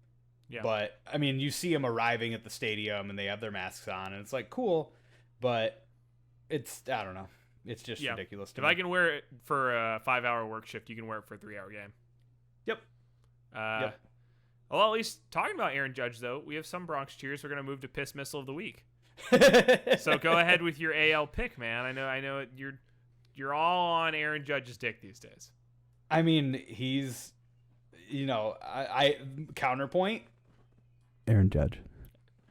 Speaker 2: Yeah. But I mean, you see them arriving at the stadium and they have their masks on, and it's like, cool. But I don't know. It's just ridiculous to me.
Speaker 1: If I can wear it for a 5-hour work shift, you can wear it for a 3-hour game.
Speaker 2: Yep.
Speaker 1: Yep. Well, at least talking about Aaron Judge, though, we have some Bronx cheers. We're going to move to Piss Missile of the Week. So go ahead with your AL pick, man. I know you're all on Aaron Judge's dick these days.
Speaker 2: I mean, he's, I counterpoint. Aaron Judge.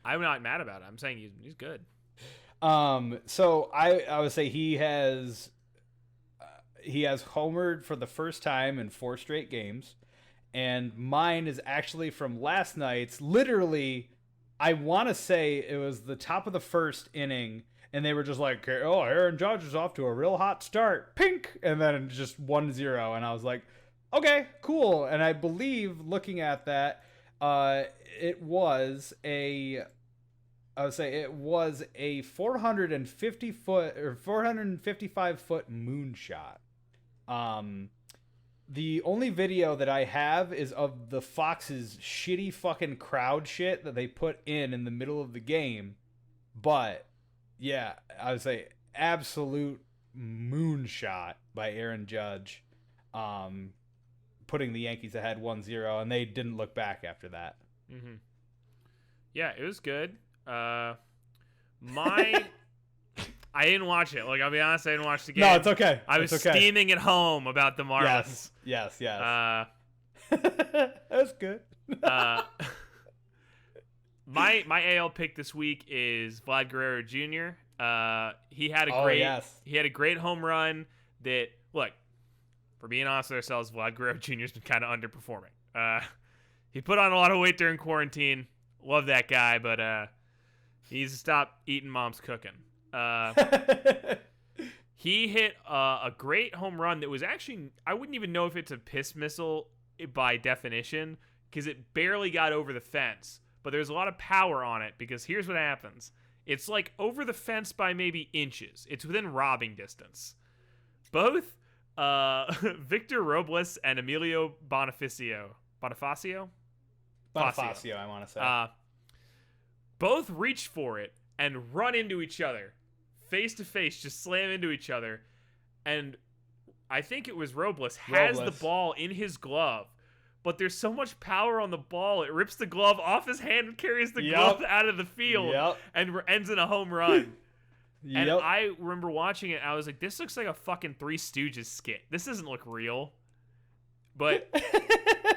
Speaker 1: I'm not mad about it. I'm saying he's good.
Speaker 2: So I would say he has homered for the first time in 4 straight games, and mine is actually from last night's. Literally, I want to say it was the top of the first inning, and they were just like, "Oh, Aaron Judge is off to a real hot start, pink," and then just 1-0, and I was like, "Okay, cool." And I believe, looking at that, it was a 450 foot or 455 foot moonshot. The only video that I have is of the Fox's shitty fucking crowd shit that they put in the middle of the game. But yeah, I would say absolute moonshot by Aaron Judge, putting the Yankees ahead 1-0, and they didn't look back after that.
Speaker 1: Mm-hmm. Yeah, it was good. I didn't watch it. Like, I'll be honest, I didn't watch the game.
Speaker 2: No, it's okay.
Speaker 1: I was steaming at home about the Marlins.
Speaker 2: Yes. That's good.
Speaker 1: My AL pick this week is Vlad Guerrero Jr. He had a great home run. That, look, for being honest with ourselves, Vlad Guerrero Jr.'s been kind of underperforming. He put on a lot of weight during quarantine. Love that guy, but he needs to stop eating mom's cooking. He hit a great home run that was actually, I wouldn't even know if it's a piss missile by definition, because it barely got over the fence. But there's a lot of power on it, because here's what happens. It's like over the fence by maybe inches. It's within robbing distance. Both Victor Robles and Emilio Bonifacio, I want to say. Both reach for it and run into each other. Face to face, just slam into each other. And I think it was Robles has the ball in his glove. But there's so much power on the ball, it rips the glove off his hand and carries the glove out of the field and ends in a home run. And I remember watching it, I was like, this looks like a fucking Three Stooges skit. This doesn't look real. But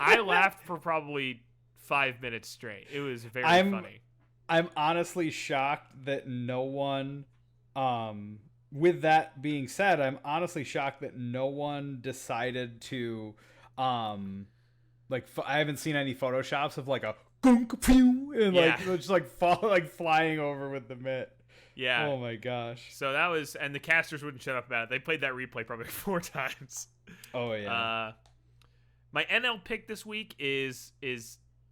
Speaker 1: I laughed for probably 5 minutes straight. It was very funny.
Speaker 2: I'm honestly shocked that no one, with that being said, I'm honestly shocked that no one decided to, like, I haven't seen any photoshops of like a gunk pew and like just like flying over with the mitt.
Speaker 1: Yeah.
Speaker 2: Oh my gosh.
Speaker 1: So that was, and the casters wouldn't shut up about it. They played that replay probably 4 times.
Speaker 2: Oh yeah.
Speaker 1: My NL pick this week is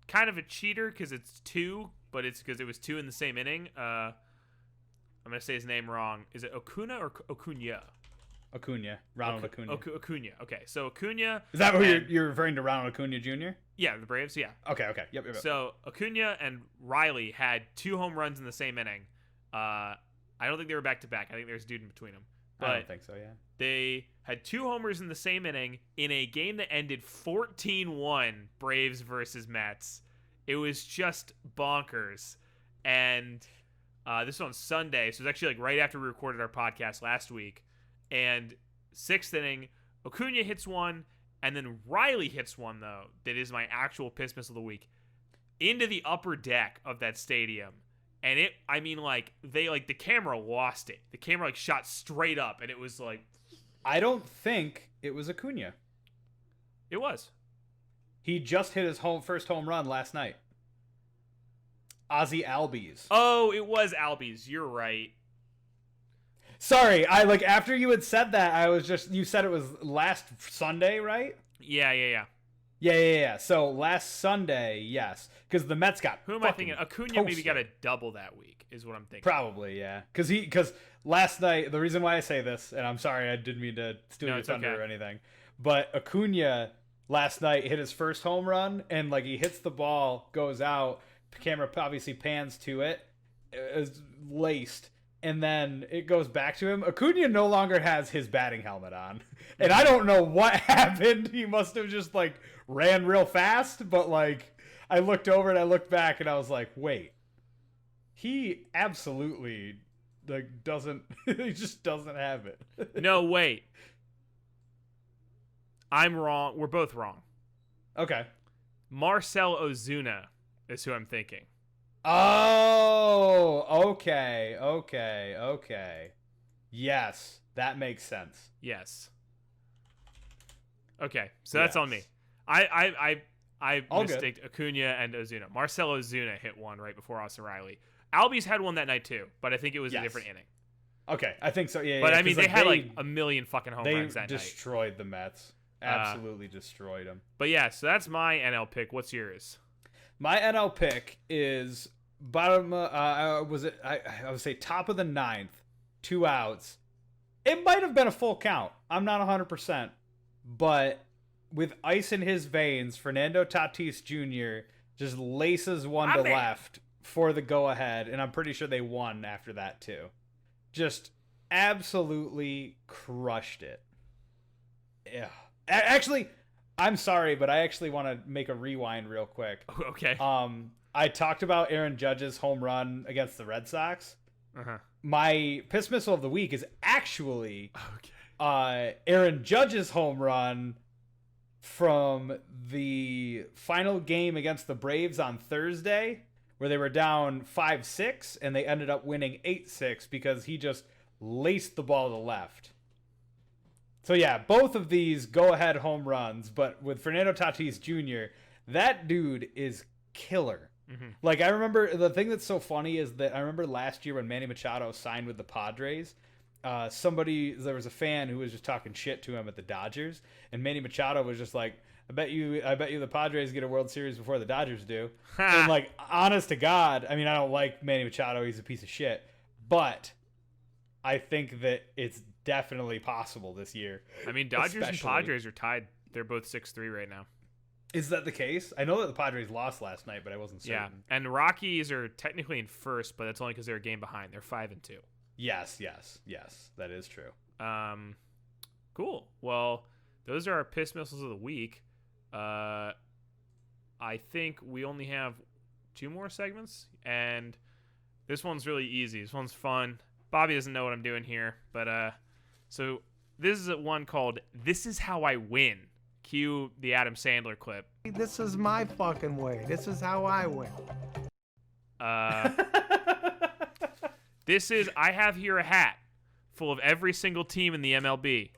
Speaker 1: kind of a cheater because it's 2, but it's because it was 2 in the same inning. I'm gonna say his name wrong. Is it Acuna or Acuna?
Speaker 2: Acuna. Ronald Acuna.
Speaker 1: Acuna. Okay, so Acuna.
Speaker 2: Is that what you're referring to, Ronald Acuna Jr.?
Speaker 1: Yeah, the Braves. Yeah.
Speaker 2: Okay. Yep.
Speaker 1: So Acuna and Riley had 2 home runs in the same inning. I don't think they were back to back. I think there's a dude in between them. But
Speaker 2: I don't think so. Yeah.
Speaker 1: They had 2 homers in the same inning in a game that ended 14-1, Braves versus Mets. It was just bonkers. And this was on Sunday, so it was actually like right after we recorded our podcast last week. And 6th inning, Acuna hits one, and then Riley hits one, though, that is my actual piss missile of the week, into the upper deck of that stadium. And the camera lost it. The camera shot straight up, and it was like...
Speaker 2: I don't think it was Acuna.
Speaker 1: It was.
Speaker 2: He just hit his first home run last night. Ozzy Albies.
Speaker 1: Oh, it was Albies. You're right.
Speaker 2: Sorry, after you had said that, I was just... You said it was last Sunday, right?
Speaker 1: Yeah.
Speaker 2: Yeah. So last Sunday, yes. Because the Mets got
Speaker 1: Who am I thinking? Acuna maybe got a double that week, is what I'm thinking.
Speaker 2: Probably, yeah. Because last night, the reason why I say this, and I'm sorry, I didn't mean to steal your thunder or anything, but Acuna last night hit his first home run, and he hits the ball, goes out, camera obviously pans to it, is laced, and then it goes back to him. Acuna no longer has his batting helmet on. And I don't know what happened. He must have just ran real fast, but I looked over and I looked back and I was like, wait. He absolutely doesn't he just doesn't have it.
Speaker 1: No, wait. I'm wrong. We're both wrong.
Speaker 2: Okay.
Speaker 1: Marcell Ozuna is who I'm thinking.
Speaker 2: Oh, okay. Yes, that makes sense.
Speaker 1: Yes. Okay, so that's on me. I mistaked Acuna and Ozuna. Marcell Ozuna hit one right before Austin Riley. Albies had one that night too, but I think it was a different inning.
Speaker 2: Okay, I think so. Yeah.
Speaker 1: But I mean, they had a million fucking home runs that night.
Speaker 2: They destroyed the Mets. Absolutely destroyed them.
Speaker 1: But yeah, so that's my NL pick. What's yours?
Speaker 2: My NL pick is bottom. I would say top of the 9th, 2 outs. It might have been a full count. I'm not 100%, but with ice in his veins, Fernando Tatis Jr. just laces one to left for the go-ahead, and I'm pretty sure they won after that, too. Just absolutely crushed it. Yeah. Actually, I'm sorry, but I actually want to make a rewind real quick.
Speaker 1: Okay.
Speaker 2: I talked about Aaron Judge's home run against the Red Sox.
Speaker 1: Uh-huh.
Speaker 2: My piss missile of the week is actually Aaron Judge's home run from the final game against the Braves on Thursday, where they were down 5-6, and they ended up winning 8-6 because he just laced the ball to the left. So yeah, both of these go-ahead home runs, but with Fernando Tatis Jr., that dude is killer. Mm-hmm. Like, I remember, the thing that's so funny is that I remember last year when Manny Machado signed with the Padres, there was a fan who was just talking shit to him at the Dodgers, and Manny Machado was just like, I bet you the Padres get a World Series before the Dodgers do. And like, honest to God, I mean, I don't like Manny Machado, he's a piece of shit, but I think that it's definitely possible this year.
Speaker 1: I mean, Dodgers and Padres are tied. They're both 6-3 right now.
Speaker 2: Is that the case? I know that the Padres lost last night, but I wasn't certain.
Speaker 1: Yeah, and Rockies are technically in first, but that's only because they're a game behind. They're 5-2.
Speaker 2: Yes, that is true.
Speaker 1: Cool. Well, those are our piss missiles of the week. I think we only have 2 more segments, and this one's really easy. This one's fun. Bobby doesn't know what I'm doing here, but so this is one called "This Is How I Win." Cue the Adam Sandler clip.
Speaker 3: This is my fucking way. This is how I win.
Speaker 1: I have here a hat full of every single team in the MLB.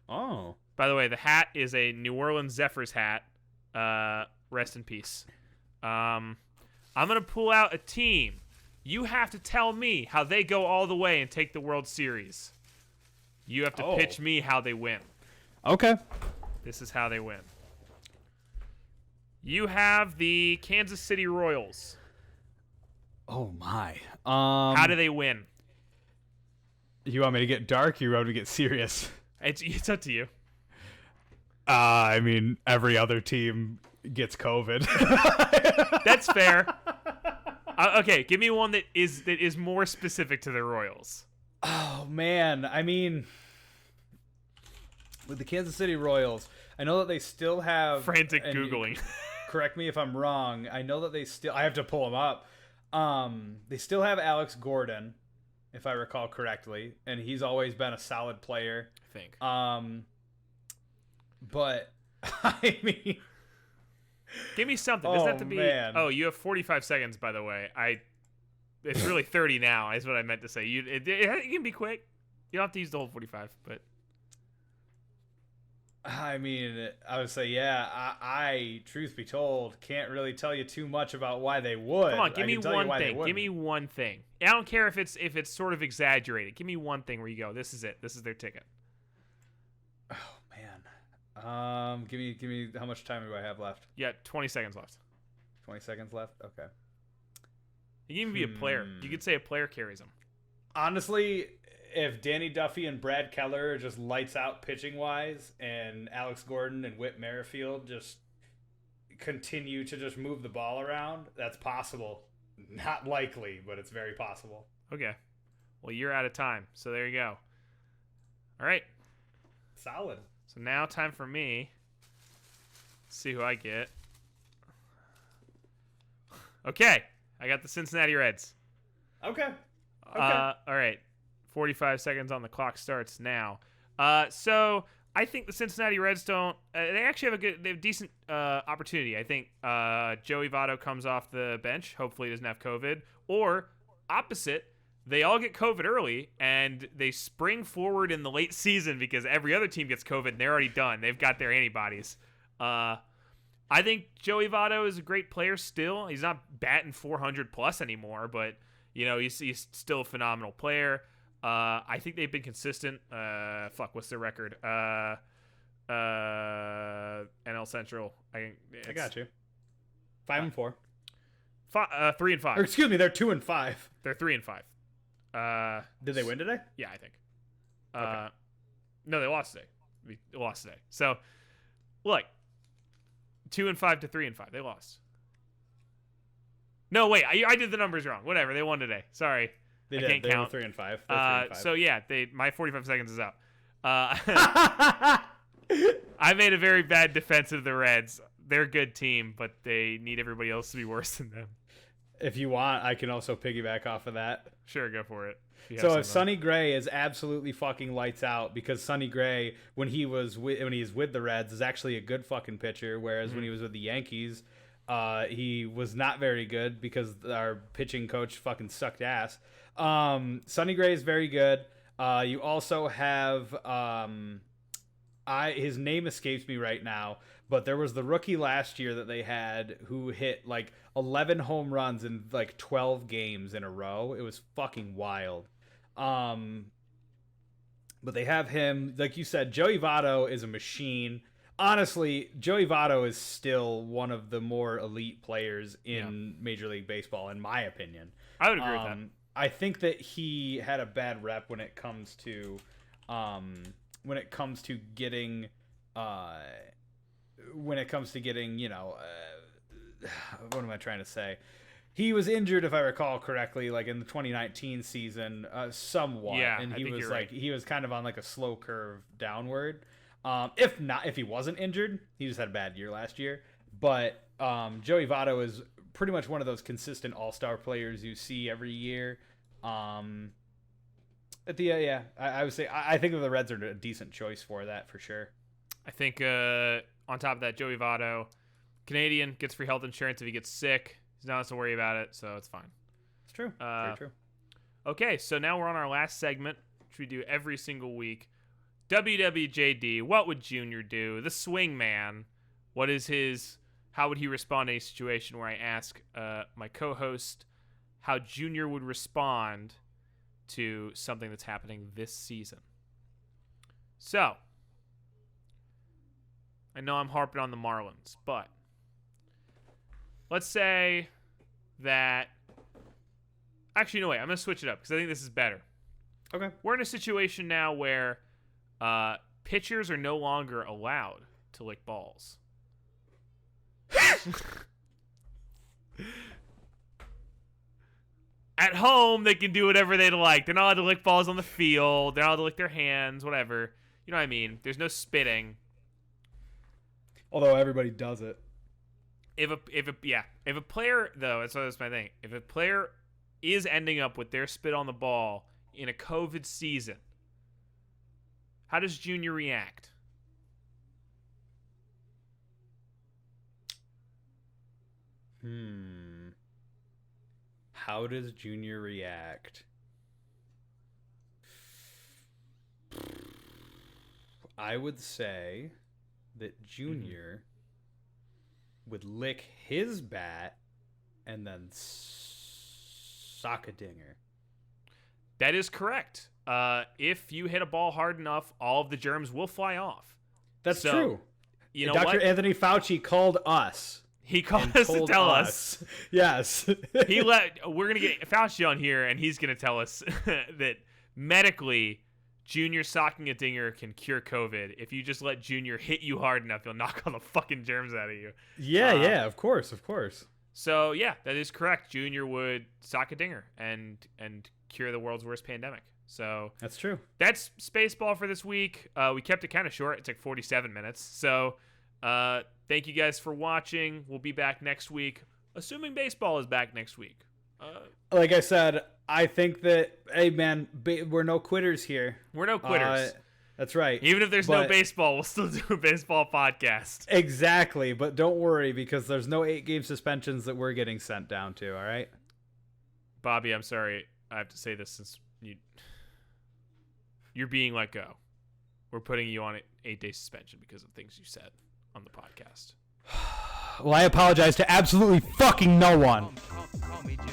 Speaker 2: Oh.
Speaker 1: By the way, the hat is a New Orleans Zephyrs hat. Rest in peace. I'm going to pull out a team. You have to tell me how they go all the way and take the World Series. You have to pitch me how they win.
Speaker 2: Okay.
Speaker 1: This is how they win. You have the Kansas City Royals.
Speaker 2: Oh, my.
Speaker 1: How do they win?
Speaker 2: You want me to get dark or you want me to get serious?
Speaker 1: It's up to you.
Speaker 2: I mean, every other team gets COVID.
Speaker 1: That's fair. Okay, give me one that is more specific to the Royals.
Speaker 2: Oh, man. I mean, with the Kansas City Royals, I know that they still have...
Speaker 1: Frantic Googling.
Speaker 2: Correct me if I'm wrong. I know that I have to pull them up. They still have Alex Gordon, if I recall correctly, and he's always been a solid player.
Speaker 1: I think.
Speaker 2: But, I mean...
Speaker 1: Give me something. Doesn't have to be...
Speaker 2: Man.
Speaker 1: Oh, you have 45 seconds, by the way. It's really 30 now, is what I meant to say. It can be quick. You don't have to use the whole 45, but...
Speaker 2: I mean, I would say, yeah, I, truth be told, can't really tell you too much about why they would.
Speaker 1: Come on, give me one thing. Give me one thing. I don't care if it's sort of exaggerated. Give me one thing where you go, this is it. This is their ticket.
Speaker 2: Oh, man. Give me, how much time do I have left?
Speaker 1: Yeah, 20 seconds left.
Speaker 2: 20 seconds left? Okay.
Speaker 1: You can even be a player. You could say a player carries them.
Speaker 2: Honestly, if Danny Duffy and Brad Keller are just lights out pitching wise, and Alex Gordon and Whit Merrifield just continue to just move the ball around, that's possible. Not likely, but it's very possible.
Speaker 1: Okay. Well, you're out of time, so there you go. All right.
Speaker 2: Solid.
Speaker 1: So now time for me. Let's see who I get. Okay. I got the Cincinnati Reds.
Speaker 2: Okay.
Speaker 1: All right. 45 seconds on the clock starts now. So I think the Cincinnati Reds they actually have they have a decent opportunity. I think Joey Votto comes off the bench. Hopefully he doesn't have COVID. Or opposite, they all get COVID early and they spring forward in the late season because every other team gets COVID and they're already done. They've got their antibodies. I think Joey Votto is a great player still. He's not batting 400 plus anymore, but he's still a phenomenal player. I think they've been consistent. What's their record? NL Central. I
Speaker 2: got you. 5-4.
Speaker 1: 3-5.
Speaker 2: Or excuse me, they're 2-5.
Speaker 1: They're 3-5.
Speaker 2: Did they win today?
Speaker 1: Yeah, I think.
Speaker 2: Okay.
Speaker 1: No, they lost today. So, look, 2-5 to 3-5. They lost. No, wait. I did the numbers wrong. Whatever. They won today. Sorry.
Speaker 2: They
Speaker 1: can't count.
Speaker 2: Were 3-5. 3-5.
Speaker 1: So yeah, my 45 seconds is up. I made a very bad defense of the Reds. They're a good team, but they need everybody else to be worse than them.
Speaker 2: If you want, I can also piggyback off of that.
Speaker 1: Sure, go for it.
Speaker 2: So if Sonny Gray is absolutely fucking lights out, because Sonny Gray, when he's with the Reds, is actually a good fucking pitcher, whereas when he was with the Yankees, he was not very good because our pitching coach fucking sucked ass. Sonny Gray is very good. You also have his name escapes me right now, but there was the rookie last year that they had who hit like 11 home runs in like 12 games in a row. It was fucking wild. But they have him, like you said, Joey Votto is a machine. Honestly, Joey Votto is still one of the more elite players in Major League Baseball, in my opinion.
Speaker 1: I would agree with that.
Speaker 2: I think that he had a bad rep when it comes to getting what am I trying to say? He was injured, if I recall correctly, like in the 2019 season, somewhat.
Speaker 1: Yeah,
Speaker 2: and
Speaker 1: I think you're right.
Speaker 2: He was kind of on like a slow curve downward. If he wasn't injured, he just had a bad year last year. But Joey Votto is pretty much one of those consistent all-star players you see every year. I would say I think the Reds are a decent choice for that for sure.
Speaker 1: I think on top of that, Joey Votto, Canadian, gets free health insurance if he gets sick. He doesn't have to worry about it, so it's fine.
Speaker 2: It's true. Very true.
Speaker 1: Okay, so now we're on our last segment, which we do every single week. WWJD, what would Junior do? The swing man. How would he respond to a situation where I ask my co-host how Junior would respond to something that's happening this season? So, I know I'm harping on the Marlins, but let's say that... Actually, no, wait. I'm going to switch it up because I think this is better.
Speaker 2: Okay.
Speaker 1: We're in a situation now where pitchers are no longer allowed to lick balls. At home, they can do whatever they'd like. They're not allowed to lick balls on the field. They're not allowed to lick their hands, whatever. You know what I mean? There's no spitting.
Speaker 2: Although everybody does it.
Speaker 1: If a player, though, that's my thing. If a player is ending up with their spit on the ball in a COVID season, how does Junior react?
Speaker 2: How does Junior react? I would say that Junior would lick his bat and then sock a dinger.
Speaker 1: That is correct. If you hit a ball hard enough, all of the germs will fly off.
Speaker 2: That's true.
Speaker 1: You know
Speaker 2: Dr. Anthony Fauci called us.
Speaker 1: He called us to tell us.
Speaker 2: Yes.
Speaker 1: We're gonna get Fauci on here, and he's gonna tell us that medically, Junior socking a dinger can cure COVID. If you just let Junior hit you hard enough, he'll knock all the fucking germs out of you.
Speaker 2: Yeah, of course.
Speaker 1: So yeah, that is correct. Junior would sock a dinger and cure the world's worst pandemic. So
Speaker 2: that's true.
Speaker 1: That's SpaceBall for this week. We kept it kind of short. It's like 47 minutes. So thank you guys for watching. We'll be back next week, assuming baseball is back next week.
Speaker 2: Like I said, I think that, hey man, we're no quitters here.
Speaker 1: We're no quitters.
Speaker 2: That's right.
Speaker 1: Even if there's no baseball, we'll still do a baseball podcast.
Speaker 2: Exactly, but don't worry because there's no 8-game suspensions that we're getting sent down to, all right?
Speaker 1: Bobby, I'm sorry. I have to say this since you're being let go. We're putting you on an 8-day suspension because of things you said on the podcast.
Speaker 2: Well, I apologize to absolutely fucking no one.
Speaker 3: Call me Junior.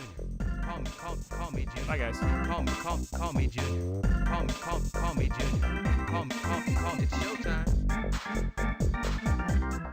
Speaker 3: Call me Junior.
Speaker 1: Bye, guys.
Speaker 3: Call me Junior. Call me Junior. It's showtime.